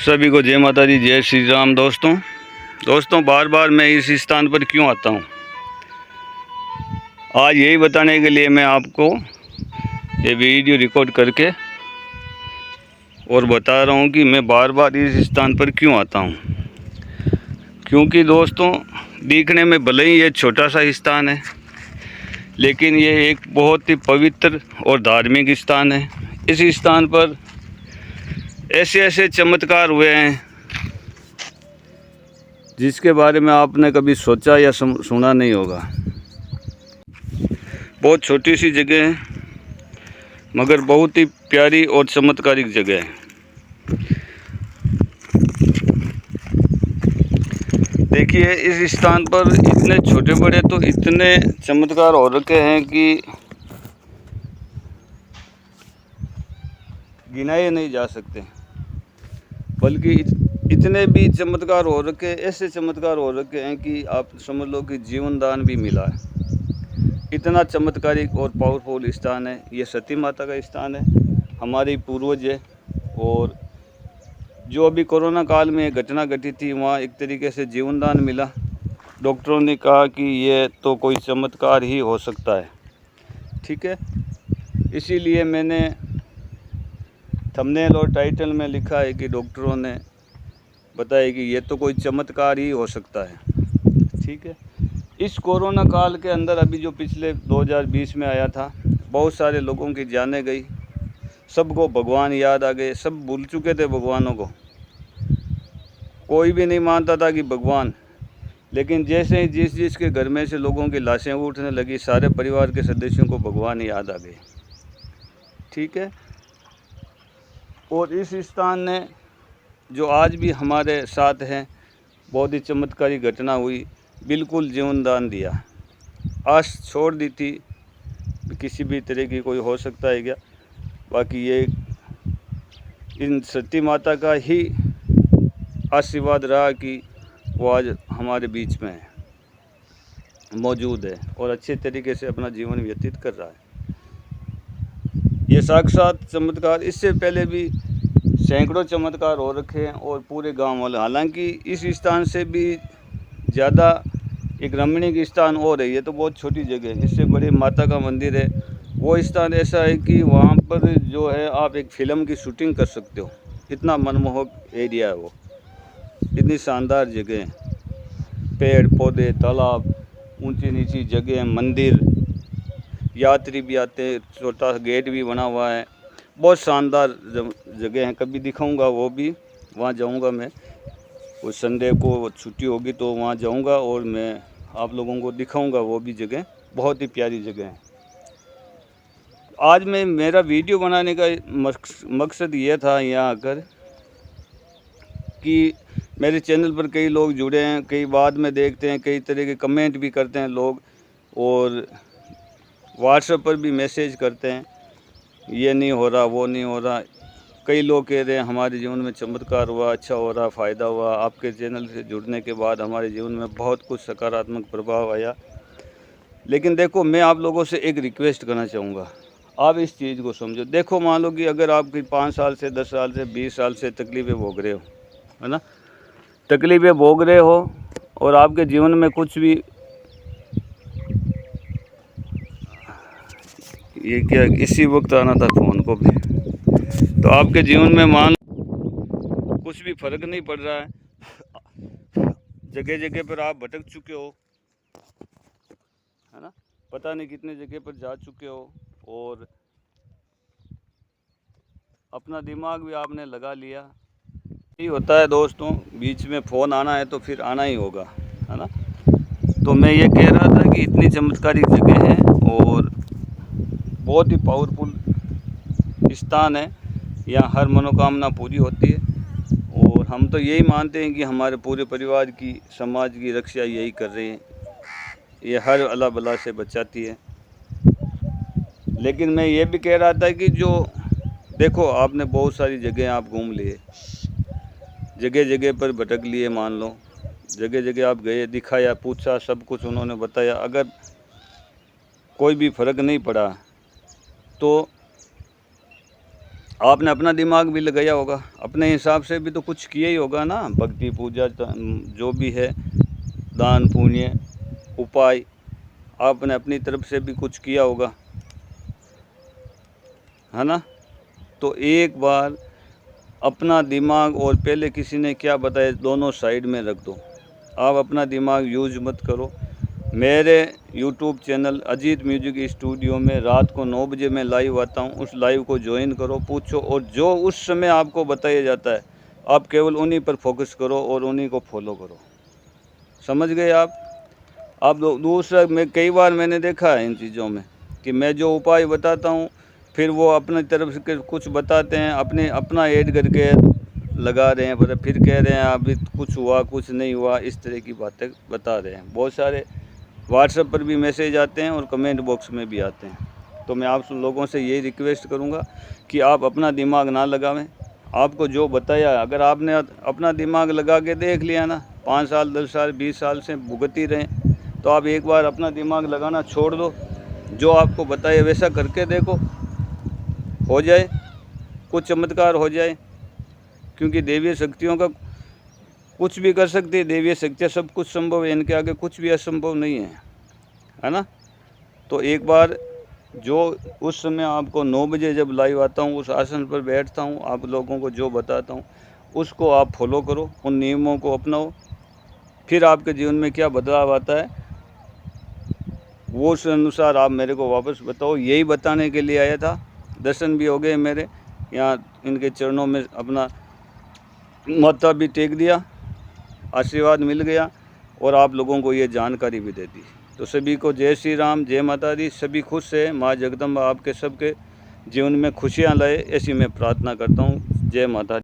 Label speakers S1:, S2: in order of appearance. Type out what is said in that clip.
S1: सभी को जय माता दी, जय श्री राम। दोस्तों बार बार मैं इस स्थान पर क्यों आता हूँ, आज यही बताने के लिए मैं आपको ये वीडियो रिकॉर्ड करके और बता रहा हूँ कि मैं बार बार इस स्थान पर क्यों आता हूँ। क्योंकि दोस्तों दिखने में भले ही ये छोटा सा स्थान है, लेकिन ये एक बहुत ही पवित्र और धार्मिक स्थान है। इस स्थान पर ऐसे ऐसे चमत्कार हुए हैं जिसके बारे में आपने कभी सोचा या सुना नहीं होगा। बहुत छोटी सी जगह है, मगर बहुत ही प्यारी और चमत्कारिक जगह है। देखिए इस स्थान पर इतने छोटे बड़े तो इतने चमत्कार हो रखे हैं कि गिनाए नहीं जा सकते। बल्कि इतने भी चमत्कार हो रखे, ऐसे चमत्कार हो रखे हैं कि आप समझ लो कि जीवन दान भी मिला है। इतना चमत्कारिक और पावरफुल स्थान है। ये सती माता का स्थान है, हमारी पूर्वज है। और जो अभी कोरोना काल में घटना घटी थी, वहाँ एक तरीके से जीवन दान मिला। डॉक्टरों ने कहा कि ये तो कोई चमत्कार ही हो सकता है, ठीक है। इसीलिए मैंने थंबनेल और टाइटल में लिखा है कि डॉक्टरों ने बताया कि ये तो कोई चमत्कार ही हो सकता है, ठीक है। इस कोरोना काल के अंदर अभी जो पिछले 2020 में आया था, बहुत सारे लोगों की जानें गई, सबको भगवान याद आ गए, सब भूल चुके थे भगवानों को। कोई भी नहीं मानता था कि भगवान, लेकिन जैसे ही जिसके घर में से लोगों की लाशें उठने लगी, सारे परिवार के सदस्यों को भगवान याद आ गए, ठीक है। और इस स्थान ने जो आज भी हमारे साथ हैं, बहुत ही चमत्कारी घटना हुई, बिल्कुल जीवन दान दिया। आस छोड़ दी थी किसी भी तरह की कोई हो सकता है क्या, बाकी ये इन सती माता का ही आशीर्वाद रहा कि वो आज हमारे बीच में है, मौजूद है और अच्छे तरीके से अपना जीवन व्यतीत कर रहा है। ये साक्षात चमत्कार, इससे पहले भी सैकड़ों चमत्कार हो रखे हैं और पूरे गांव वाले। हालांकि इस स्थान से भी ज़्यादा एक रमणीक स्थान और है, ये तो बहुत छोटी जगह है, इससे बड़ी माता का मंदिर है। वो स्थान ऐसा है कि वहाँ पर जो है आप एक फ़िल्म की शूटिंग कर सकते हो, इतना मनमोहक एरिया है वो, इतनी शानदार जगह है। पेड़ पौधे, तालाब, ऊंची नीची जगह, मंदिर, यात्री भी आते हैं, छोटा गेट भी बना हुआ है, बहुत शानदार जगह है। कभी दिखाऊंगा, वो भी वहाँ जाऊंगा मैं, उस संडे को छुट्टी होगी तो वहाँ जाऊंगा और मैं आप लोगों को दिखाऊंगा वो भी जगह, बहुत ही प्यारी जगह है। आज मैं मेरा वीडियो बनाने का मकसद ये था यहाँ आकर कि मेरे चैनल पर कई लोग जुड़े हैं, कई बाद में देखते हैं, कई तरह के कमेंट भी करते हैं लोग, और व्हाट्सएप पर भी मैसेज करते हैं, ये नहीं हो रहा, वो नहीं हो रहा। कई लोग कह रहे हैं हमारे जीवन में चमत्कार हुआ, अच्छा हो रहा, फ़ायदा हुआ। आपके चैनल से जुड़ने के बाद हमारे जीवन में बहुत कुछ सकारात्मक प्रभाव आया। लेकिन देखो, मैं आप लोगों से एक रिक्वेस्ट करना चाहूँगा, आप इस चीज़ को समझो। देखो, मान लो कि अगर आपकी 5 साल से, 10 साल से, 20 साल से तकलीफ़ें भोग रहे हो, है ना, तकलीफ़ें भोग रहे हो और आपके जीवन में कुछ भी, ये क्या इसी वक्त आना था फ़ोन को भी, तो आपके जीवन में मान कुछ भी फ़र्क नहीं पड़ रहा है, जगह जगह पर आप भटक चुके हो, है ना, पता नहीं कितने जगह पर जा चुके हो और अपना दिमाग भी आपने लगा लिया। यही होता है दोस्तों, बीच में फ़ोन आना है तो फिर आना ही होगा, है ना। तो मैं ये कह रहा था कि इतनी चमत्कारिक जगह है और बहुत ही पावरफुल स्थान है, यहाँ हर मनोकामना पूरी होती है। और हम तो यही मानते हैं कि हमारे पूरे परिवार की, समाज की रक्षा यही कर रही है, ये हर अला बला से बचाती है। लेकिन मैं ये भी कह रहा था कि जो देखो, आपने बहुत सारी जगह आप घूम लिए, जगह जगह पर भटक लिए, मान लो जगह जगह आप गए, दिखाया, पूछा, सब कुछ उन्होंने बताया, अगर कोई भी फ़र्क नहीं पड़ा तो आपने अपना दिमाग भी लगाया होगा, अपने हिसाब से भी तो कुछ किया ही होगा ना, भक्ति पूजा जो भी है, दान पुण्य उपाय, आपने अपनी तरफ से भी कुछ किया होगा, है ना। तो एक बार अपना दिमाग और पहले किसी ने क्या बताया दोनों साइड में रख दो। आप अपना दिमाग यूज मत करो। मेरे YouTube channel Ajit music studio में रात को 9 बजे मैं लाइव आता हूँ, उस लाइव को ज्वाइन करो, पूछो, और जो उस समय आपको बताया जाता है आप केवल उन्हीं पर फोकस करो और उन्हीं को फॉलो करो। समझ गए आप? दूसरा, मैं कई बार मैंने देखा है इन चीज़ों में कि मैं जो उपाय बताता हूँ फिर वो अपनी तरफ से कुछ बताते हैं, अपना ऐड करके लगा रहे हैं, पर फिर कह रहे हैं अभी कुछ हुआ कुछ नहीं हुआ, इस तरह की बातें बता रहे हैं। बहुत सारे व्हाट्सएप पर भी मैसेज आते हैं और कमेंट बॉक्स में भी आते हैं। तो मैं आप लोगों से यही रिक्वेस्ट करूँगा कि आप अपना दिमाग ना लगावें। आपको जो बताया, अगर आपने अपना दिमाग लगा के देख लिया ना, 5 साल 10 साल 20 साल से भुगती रहें, तो आप एक बार अपना दिमाग लगाना छोड़ दो, जो आपको बताए वैसा करके देखो, हो जाए कुछ चमत्कार हो जाए। क्योंकि देवीय शक्तियों का कुछ भी कर सकती है, देवीय शक्तियाँ सब कुछ संभव है, इनके आगे कुछ भी असंभव नहीं है ना। तो एक बार जो उस समय आपको 9 बजे जब लाइव आता हूँ, उस आसन पर बैठता हूँ, आप लोगों को जो बताता हूँ उसको आप फॉलो करो, उन नियमों को अपनाओ, फिर आपके जीवन में क्या बदलाव आता है वो उस अनुसार आप मेरे को वापस बताओ। यही बताने के लिए आया था। दर्शन भी हो गए मेरे, यहाँ इनके चरणों में अपना माथा भी टेक दिया, आशीर्वाद मिल गया और आप लोगों को ये जानकारी भी दे दी। तो सभी को जय श्री राम, जय माता दी। सभी खुश है, माँ जगदम्बा आपके सबके जीवन में खुशियाँ लाए, ऐसी मैं प्रार्थना करता हूँ। जय माता दी।